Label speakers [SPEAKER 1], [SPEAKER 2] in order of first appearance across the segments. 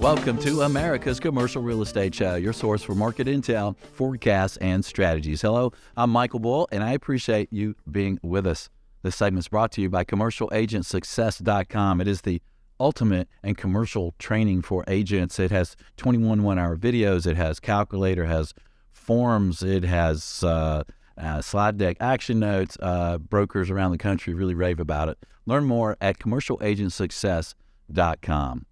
[SPEAKER 1] Welcome to America's Commercial Real Estate Show, your source for market intel, forecasts, and strategies. Hello, I'm Michael Boyle, and I appreciate you being with us. This segment is brought to you by CommercialAgentSuccess.com. It is the ultimate and commercial training for agents. It has 21 one-hour videos. It has calculator, has forms, it has slide deck action notes. Brokers around the country really rave about it. Learn more at CommercialAgentSuccess.com.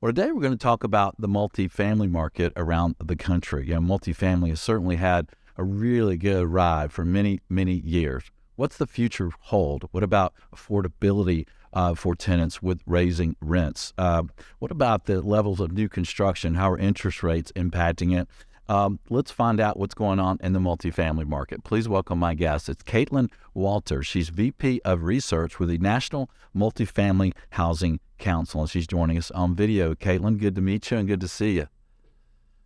[SPEAKER 1] Well, today we're going to talk about the multifamily market around the country. Multifamily has certainly had a really good ride for many, many years. What's the future hold? What about affordability for tenants with raising rents? What about the levels of new construction? How are interest rates impacting it? Let's find out what's going on in the multifamily market. Please welcome my guest. It's Caitlin Walters. She's VP of Research with the National Multifamily Housing Council, and she's joining us on video. Caitlin, good to meet you and good to see you.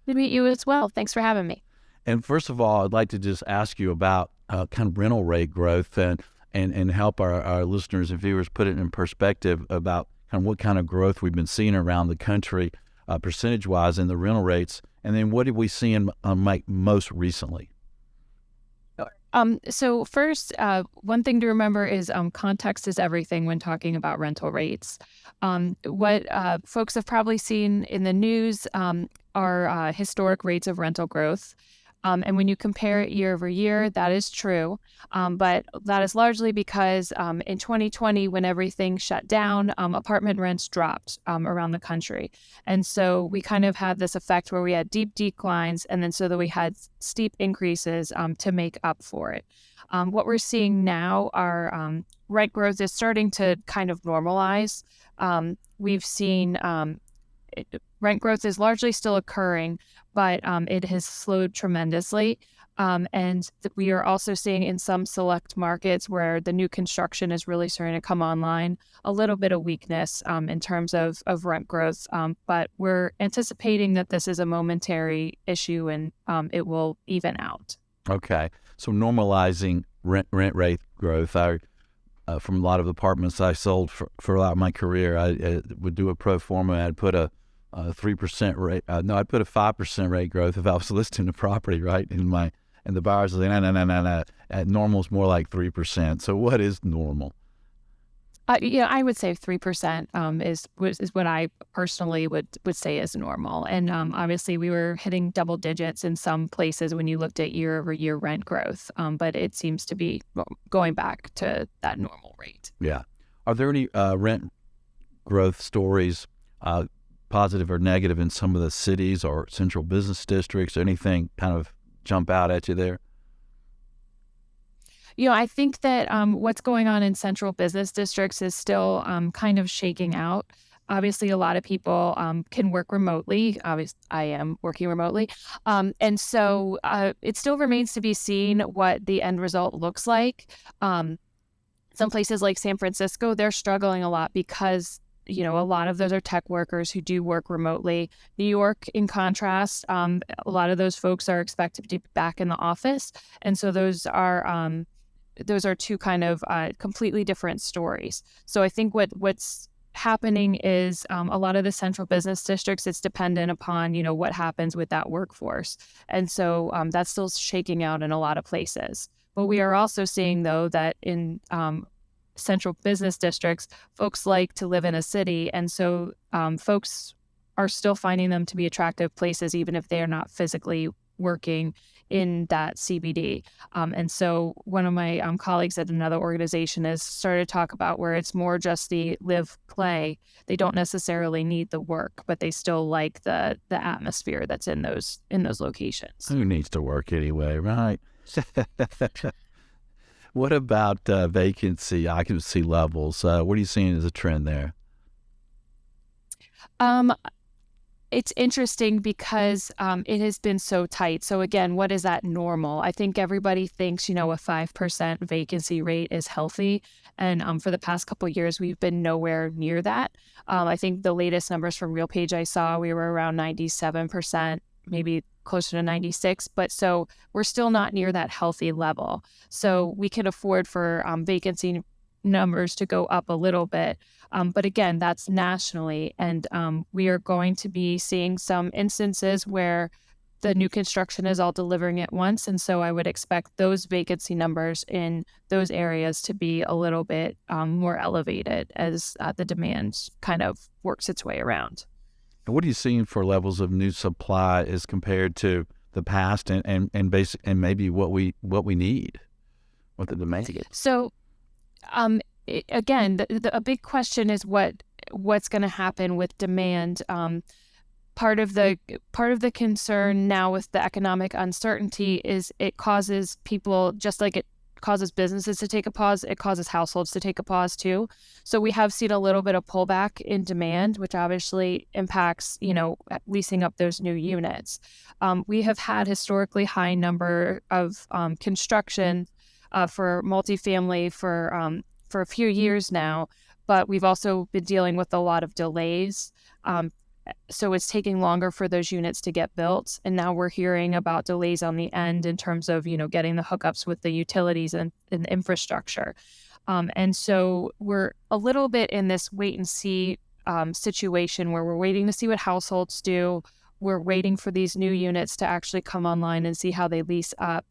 [SPEAKER 2] Good to meet you as well. Thanks for having me.
[SPEAKER 1] And first of all, I'd like to just ask you about kind of rental rate growth and help our listeners and viewers put it in perspective about kind of what kind of growth we've been seeing around the country percentage-wise in the rental rates. And then what did we see in most recently?
[SPEAKER 2] So first, one thing to remember is context is everything when talking about rental rates. What folks have probably seen in the news are historic rates of rental growth. And when you compare it year over year, that is true. But that is largely because in 2020, when everything shut down, apartment rents dropped around the country. And so we kind of had this effect where we had deep declines, and then so that we had steep increases to make up for it. What we're seeing now are rent growth is starting to kind of normalize. We've seen rent growth is largely still occurring, but it has slowed tremendously. And we are also seeing in some select markets where the new construction is really starting to come online, a little bit of weakness in terms of rent growth. But we're anticipating that this is a momentary issue and it will even out.
[SPEAKER 1] Okay. So normalizing rent rate growth. From a lot of apartments I sold for a lot of my career, I would do a pro forma. I'd put a 3% rate. I'd put a 5% rate growth if I was listing the property, right? And the buyers would say, no. Normal is more like 3%. So what is normal?
[SPEAKER 2] I would say 3% is what I personally would say is normal. And obviously we were hitting double digits in some places when you looked at year over year rent growth. But it seems to be going back to that normal rate.
[SPEAKER 1] Yeah. Are there any rent growth stories, positive or negative, in some of the cities or central business districts? Anything kind of jump out at you there?
[SPEAKER 2] I think that what's going on in central business districts is still kind of shaking out. Obviously, a lot of people can work remotely. Obviously, I am working remotely. And so it still remains to be seen what the end result looks like. Some places like San Francisco, they're struggling a lot because a lot of those are tech workers who do work remotely. New York, in contrast, a lot of those folks are expected to be back in the office. And so those are two kind of completely different stories. So I think what's happening is a lot of the central business districts, it's dependent upon, what happens with that workforce. And so that's still shaking out in a lot of places. But we are also seeing, though, that in central business districts, folks like to live in a city. And so folks are still finding them to be attractive places, even if they are not physically working in that CBD. And so one of my colleagues at another organization has started to talk about where it's more just the live play. They don't necessarily need the work, but they still like the atmosphere that's in those locations.
[SPEAKER 1] Who needs to work anyway, right? What about vacancy, occupancy levels? What are you seeing as a trend there?
[SPEAKER 2] It's interesting because it has been so tight. So again, what is that normal? I think everybody thinks, a 5% vacancy rate is healthy. And for the past couple of years, we've been nowhere near that. I think the latest numbers from RealPage I saw, we were around 97%, maybe closer to 96. But so we're still not near that healthy level. So we can afford for vacancy numbers to go up a little bit. But again, that's nationally. And we are going to be seeing some instances where the new construction is all delivering at once. And so I would expect those vacancy numbers in those areas to be a little bit more elevated as the demand kind of works its way around.
[SPEAKER 1] And what are you seeing for levels of new supply as compared to the past and maybe what we need, what the demand is?
[SPEAKER 2] So again, a big question is what's going to happen with demand. Part of the concern now with the economic uncertainty is it causes people, just like it causes businesses to take a pause, it causes households to take a pause too. So we have seen a little bit of pullback in demand, which obviously impacts, leasing up those new units. We have had historically high number of construction for multifamily for a few years now, but we've also been dealing with a lot of delays. So it's taking longer for those units to get built. And now we're hearing about delays on the end in terms of, getting the hookups with the utilities and infrastructure. And so we're a little bit in this wait and see situation where we're waiting to see what households do. We're waiting for these new units to actually come online and see how they lease up.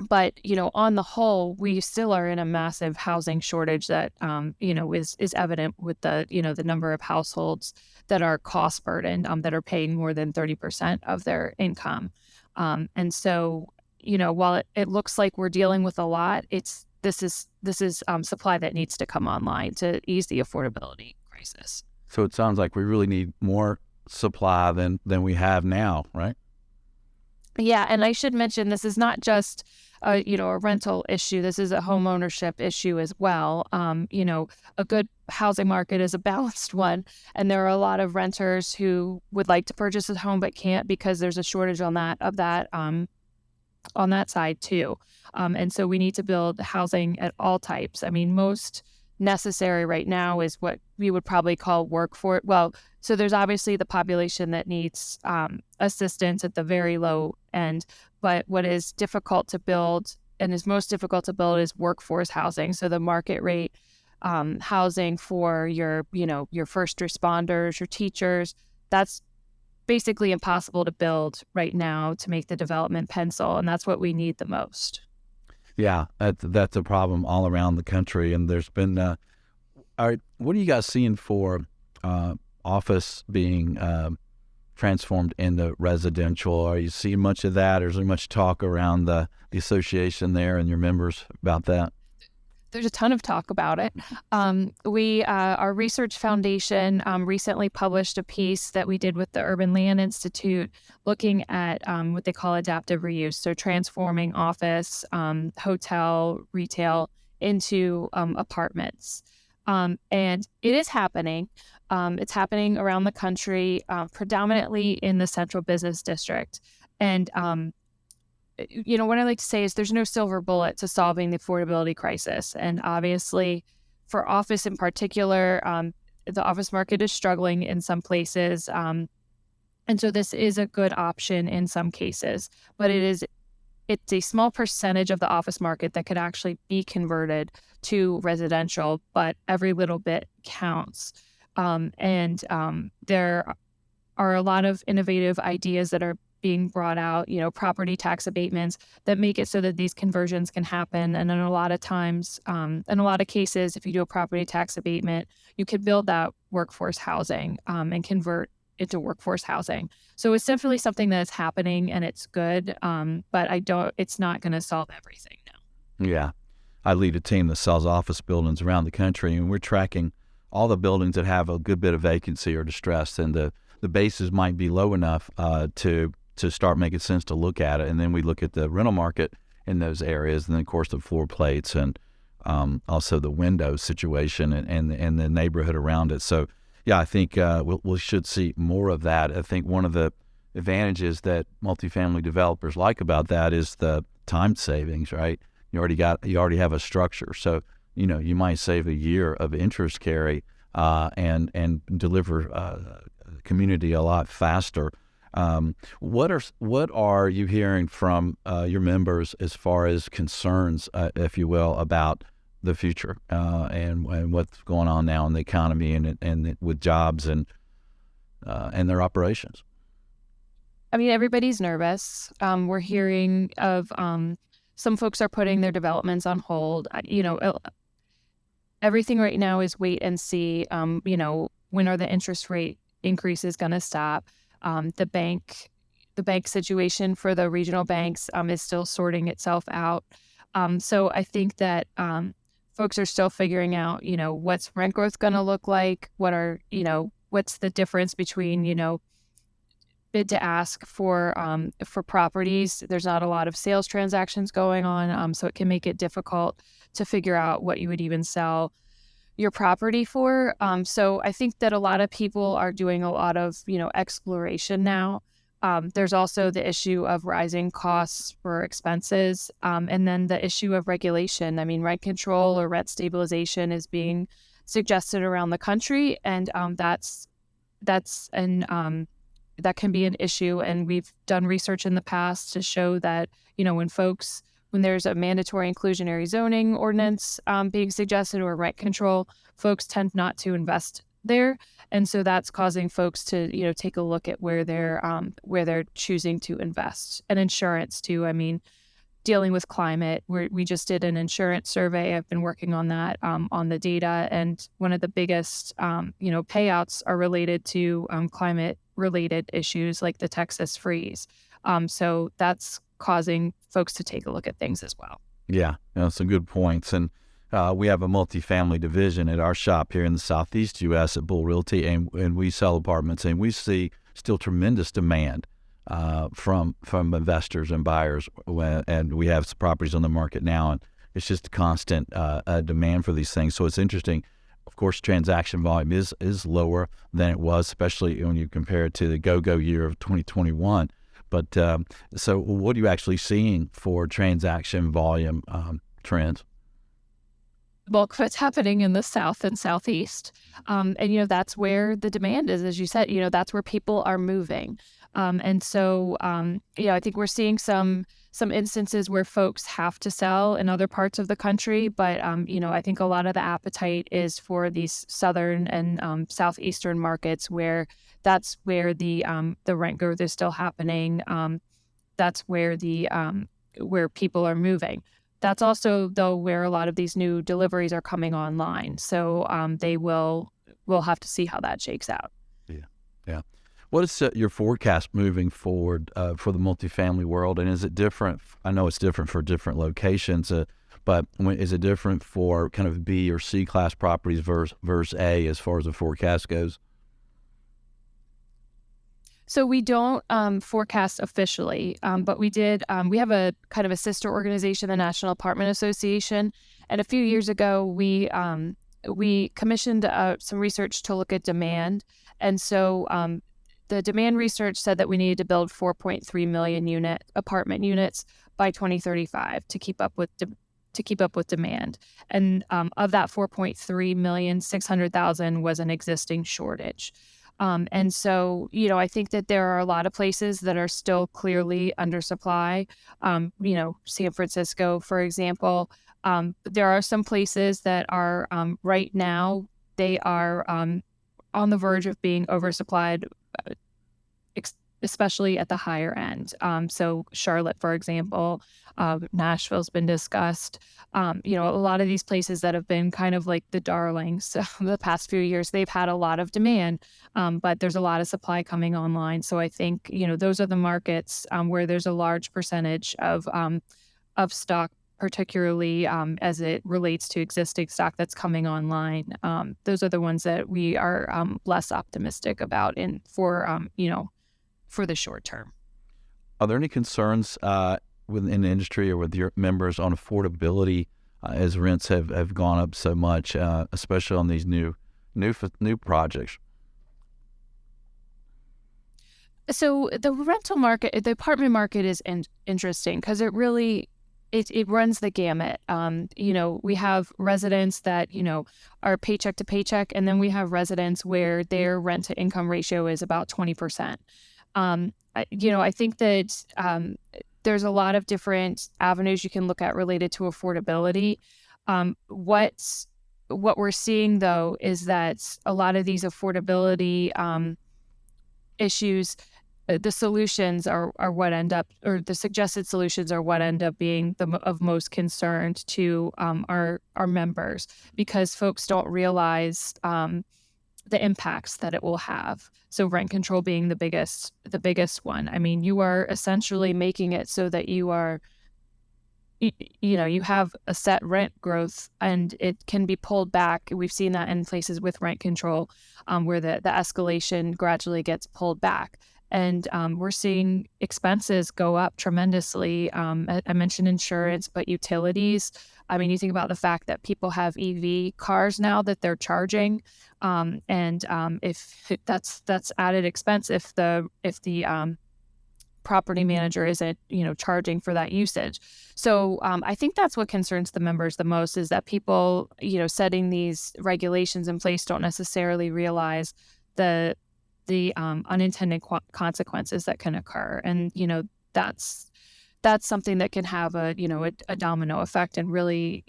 [SPEAKER 2] But, on the whole, we still are in a massive housing shortage that, is evident with the number of households that are cost burdened, that are paying more than 30% of their income. And so, while it looks like we're dealing with a lot, this is supply that needs to come online to ease the affordability crisis.
[SPEAKER 1] So it sounds like we really need more supply than we have now, right?
[SPEAKER 2] Yeah, and I should mention this is not just a rental issue. This is a home ownership issue as well. A good housing market is a balanced one, and there are a lot of renters who would like to purchase a home but can't because there's a shortage on that side too. And so we need to build housing at all types. I mean, most necessary right now is what we would probably call workforce. Well, so there's obviously the population that needs assistance at the very low end, but what is difficult to build and is most difficult to build is workforce housing. So the market rate housing for your first responders, your teachers, that's basically impossible to build right now to make the development pencil, and that's what we need the most.
[SPEAKER 1] Yeah, that's a problem all around the country, and there's been. All right, what are you guys seeing for office being transformed into residential? Are you seeing much of that, or is there much talk around the association there and your members about that?
[SPEAKER 2] There's a ton of talk about it. Our research foundation recently published a piece that we did with the Urban Land Institute looking at what they call adaptive reuse. So transforming office, hotel, retail into apartments. And it is happening. It's happening around the country, predominantly in the central business district. And what I like to say is there's no silver bullet to solving the affordability crisis. And obviously, for office in particular, the office market is struggling in some places. And so this is a good option in some cases, but it's a small percentage of the office market that could actually be converted to residential, but every little bit counts. There are a lot of innovative ideas that are being brought out, property tax abatements that make it so that these conversions can happen. And in a lot of times, in a lot of cases, if you do a property tax abatement, you could build that workforce housing and convert into workforce housing. So it's definitely something that's happening and it's good, but it's not going to solve everything now.
[SPEAKER 1] Yeah. I lead a team that sells office buildings around the country, and we're tracking all the buildings that have a good bit of vacancy or distress, and the bases might be low enough to start making sense to look at it. And then we look at the rental market in those areas, and then of course the floor plates and also the window situation and the neighborhood around it. So yeah, I think we should see more of that. I think one of the advantages that multifamily developers like about that is the time savings, right? You already have a structure. So, you might save a year of interest carry and deliver community a lot faster. What are you hearing from your members as far as concerns, if you will, about the future and what's going on now in the economy and with jobs and their operations?
[SPEAKER 2] I mean, everybody's nervous. We're hearing of some folks are putting their developments on hold. Everything right now is wait and see. When are the interest rate increases going to stop? The bank situation for the regional banks is still sorting itself out. So I think that folks are still figuring out, what's rent growth going to look like? What's the difference between, bid to ask for properties? There's not a lot of sales transactions going on, so it can make it difficult to figure out what you would even sell your property for. So I think that a lot of people are doing a lot of, exploration now. There's also the issue of rising costs for expenses, and then the issue of regulation. I mean, rent control or rent stabilization is being suggested around the country, and that can be an issue. And we've done research in the past to show that, when there's a mandatory inclusionary zoning ordinance being suggested or rent control, folks tend not to invest there. And so that's causing folks to, take a look at where they're choosing to invest. And insurance too. I mean, dealing with climate, we just did an insurance survey. I've been working on that, on the data. And one of the biggest, payouts are related to climate related issues like the Texas freeze. So that's causing folks to take a look at things as well.
[SPEAKER 1] Yeah, some good points. And we have a multifamily division at our shop here in the Southeast U.S. at Bull Realty, and we sell apartments, and we see still tremendous demand from investors and buyers, and we have some properties on the market now, and it's just a constant demand for these things. So it's interesting. Of course, transaction volume is lower than it was, especially when you compare it to the go-go year of 2021. But so what are you actually seeing for transaction volume trends?
[SPEAKER 2] Well, what's happening in the South and Southeast. And, that's where the demand is, as you said, that's where people are moving. And so, I think we're seeing some instances where folks have to sell in other parts of the country. But, I think a lot of the appetite is for these southern and southeastern markets where that's where the rent growth is still happening. That's where where people are moving. That's also, though, where a lot of these new deliveries are coming online. So we'll have to see how that shakes out.
[SPEAKER 1] Yeah. What is your forecast moving forward for the multifamily world? And is it different? I know it's different for different locations, but is it different for kind of B or C class properties versus A as far as the forecast goes?
[SPEAKER 2] So we don't forecast officially, but we did. We have a kind of a sister organization, the National Apartment Association, and a few years ago we commissioned some research to look at demand, and so the demand research said that we needed to build 4.3 million apartment units by 2035 to keep up with demand, and of that 4.3 million, 600,000 was an existing shortage. And so, I think that there are a lot of places that are still clearly undersupply. San Francisco, for example. There are some places that are right now, they are on the verge of being oversupplied, especially at the higher end. So Charlotte, for example, Nashville's been discussed. A lot of these places that have been kind of like the darlings the past few years, they've had a lot of demand, but there's a lot of supply coming online. So I think, those are the markets where there's a large percentage of stock, particularly as it relates to existing stock that's coming online. Those are the ones that we are less optimistic about for the short term.
[SPEAKER 1] Are there any concerns within the industry or with your members on affordability as rents have gone up so much, especially on these new projects?
[SPEAKER 2] So the rental market, the apartment market is interesting because it runs the gamut. We have residents that, are paycheck to paycheck, and then we have residents where their rent to income ratio is about 20%. I think that there's a lot of different avenues you can look at related to affordability. What we're seeing though is that a lot of these affordability issues, the solutions are what end up, or the suggested solutions are what end up being of most concern to our members, because folks don't realize the impacts that it will have. So rent control being the biggest one. I mean, you are essentially making it so that you have a set rent growth and it can be pulled back. We've seen that in places with rent control, where the escalation gradually gets pulled back. And we're seeing expenses go up tremendously. I mentioned insurance, but utilities. I mean, you think about the fact that people have EV cars now that they're charging, and if that's added expense if the property manager isn't charging for that usage. So I think that's what concerns the members the most, is that people setting these regulations in place don't necessarily realize the unintended consequences that can occur, and that's something that can have a domino effect and really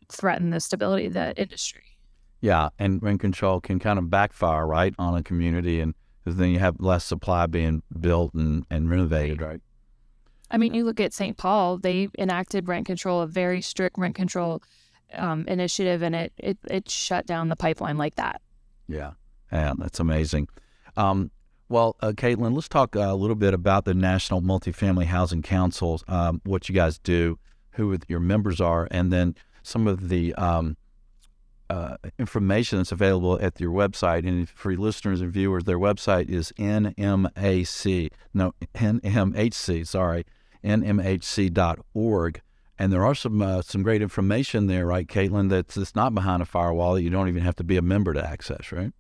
[SPEAKER 2] threaten the stability of the industry.
[SPEAKER 1] Yeah, and rent control can kind of backfire, right, on a community, and 'cause then you have less supply being built and renovated, right?
[SPEAKER 2] I mean, you look at St. Paul; they enacted rent control, a very strict rent control initiative, and it shut down the pipeline like that.
[SPEAKER 1] Yeah, yeah, that's amazing. Caitlin, let's talk a little bit about the National Multifamily Housing Council, what you guys do, who your members are, and then some of the information that's available at your website. And for your listeners and viewers, their website is NMHC.org. And there are some great information there, right, Caitlin, that's not behind a firewall that you don't even have to be a member to access, right?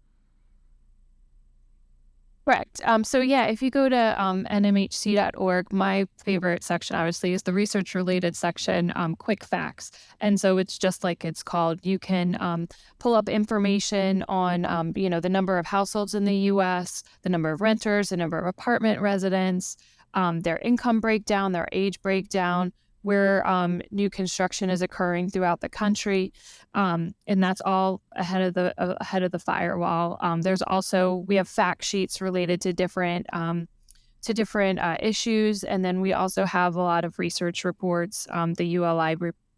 [SPEAKER 2] Correct. So yeah, if you go to nmhc.org, my favorite section obviously is the research related section, quick facts. And so it's just like it's called. You can pull up information on the number of households in the US, the number of renters, the number of apartment residents, their income breakdown, their age breakdown, where new construction is occurring throughout the country, and that's all ahead of the firewall. We have fact sheets related to different issues, and then we also have a lot of research reports. The ULI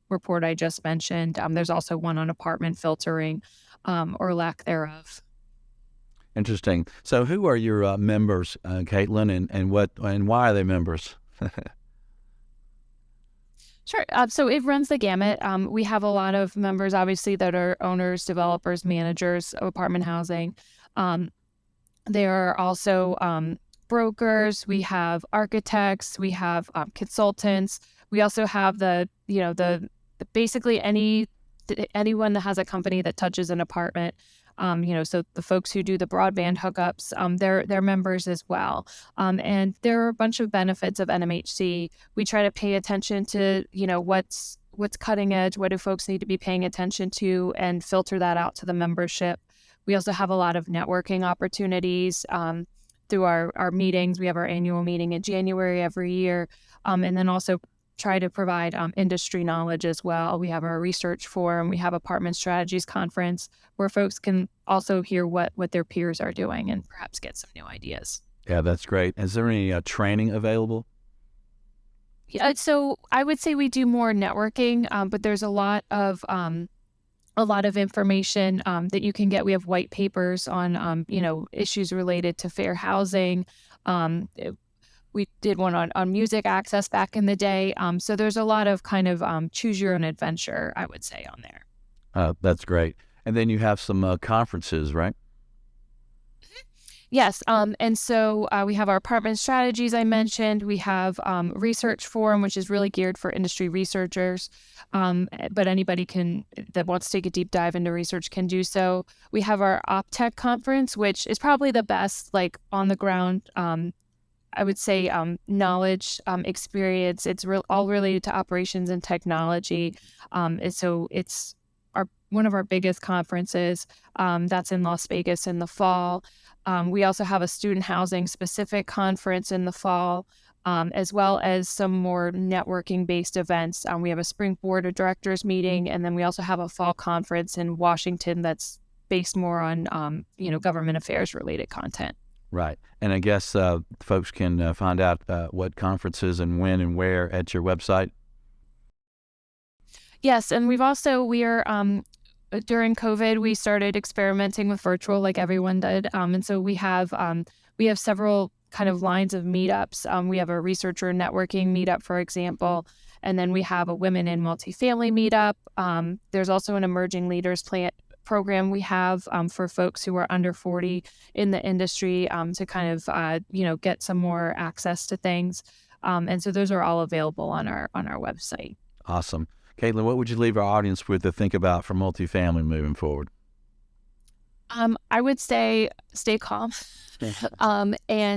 [SPEAKER 2] report I just mentioned. There's also one on apartment filtering, or lack thereof.
[SPEAKER 1] Interesting. So who are your members, Caitlin, and why are they members?
[SPEAKER 2] Sure. So it runs the gamut. We have a lot of members, obviously, that are owners, developers, managers of apartment housing. There are also brokers. We have architects. We have consultants. We also have basically anyone that has a company that touches an apartment. So the folks who do the broadband hookups, they're members as well. And there are a bunch of benefits of NMHC. We try to pay attention to, what's cutting edge, what do folks need to be paying attention to, and filter that out to the membership. We also have a lot of networking opportunities through our meetings. We have our annual meeting in January every year, and then also try to provide industry knowledge as well. We have our research forum. We have Apartment Strategies Conference, where folks can also hear what their peers are doing and perhaps get some new ideas.
[SPEAKER 1] Yeah, that's great. Is there any training available?
[SPEAKER 2] Yeah, so I would say we do more networking, but there's a lot of information that you can get. We have white papers on issues related to fair housing. We did one on music access back in the day. So there's a lot of kind of choose your own adventure, I would say, on there.
[SPEAKER 1] That's great. And then you have some conferences, right?
[SPEAKER 2] Yes. And so we have our apartment strategies I mentioned. We have research forum, which is really geared for industry researchers. But anybody that wants to take a deep dive into research can do so. We have our OpTech conference, which is probably the best, like, on the ground, I would say, knowledge, experience. It's all related to operations and technology. So it's one of our biggest conferences. That's in Las Vegas in the fall. We also have a student housing specific conference in the fall. as well as some more networking-based events. We have a spring board of directors meeting, and then we also have a fall conference in Washington that's based more on, government affairs related content.
[SPEAKER 1] Right. And I guess folks can find out what conferences and when and where at your website.
[SPEAKER 2] Yes, and during COVID, we started experimenting with virtual like everyone did. And so we have several kind of lines of meetups. We have a researcher networking meetup, for example, and then we have a women in multifamily meetup. There's also an emerging leaders program we have for folks who are under 40 in the industry to kind of get some more access to things. And so those are all available on our website.
[SPEAKER 1] Awesome. Caitlin, what would you leave our audience with to think about for multifamily moving forward?
[SPEAKER 2] I would say stay calm. And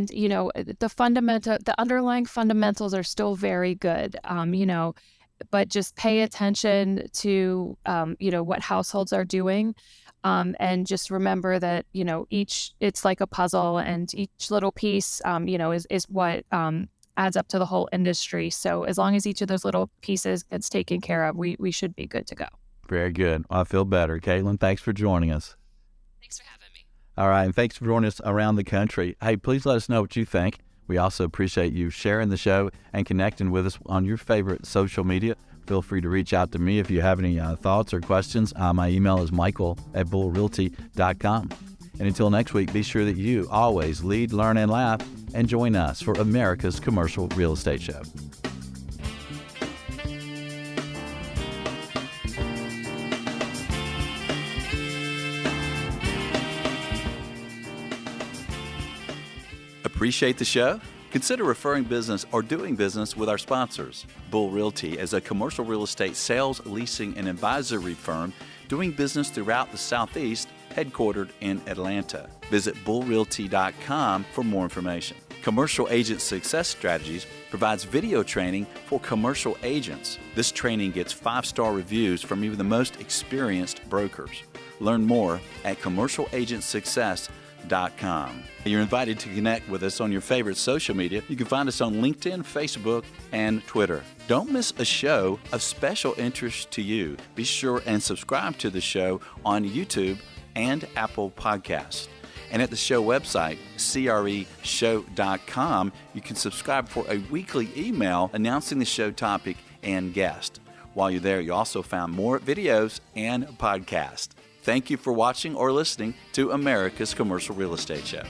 [SPEAKER 2] the underlying fundamentals are still very good. But just pay attention to what households are doing. And just remember that, it's like a puzzle, and each little piece, is what adds up to the whole industry. So as long as each of those little pieces gets taken care of, we should be good to go.
[SPEAKER 1] Very good. I feel better. Caitlin, thanks for joining us.
[SPEAKER 2] Thanks for having me.
[SPEAKER 1] All right. And thanks for joining us around the country. Hey, please let us know what you think. We also appreciate you sharing the show and connecting with us on your favorite social media. Feel free to reach out to me if you have any thoughts or questions. My email is michael@bullrealty.com. And until next week, be sure that you always lead, learn, and laugh, and join us for America's Commercial Real Estate Show. Appreciate the show? Consider referring business or doing business with our sponsors. Bull Realty is a commercial real estate sales, leasing, and advisory firm doing business throughout the Southeast, headquartered in Atlanta. Visit bullrealty.com for more information. Commercial Agent Success Strategies provides video training for commercial agents. This training gets 5-star reviews from even the most experienced brokers. Learn more at commercialagentsuccess.com. You're invited to connect with us on your favorite social media. You can find us on LinkedIn, Facebook, and Twitter. Don't miss a show of special interest to you. Be sure and subscribe to the show on YouTube and Apple Podcasts. And at the show website, creshow.com, you can subscribe for a weekly email announcing the show topic and guest. While you're there, you also found more videos and podcasts. Thank you for watching or listening to America's Commercial Real Estate Show.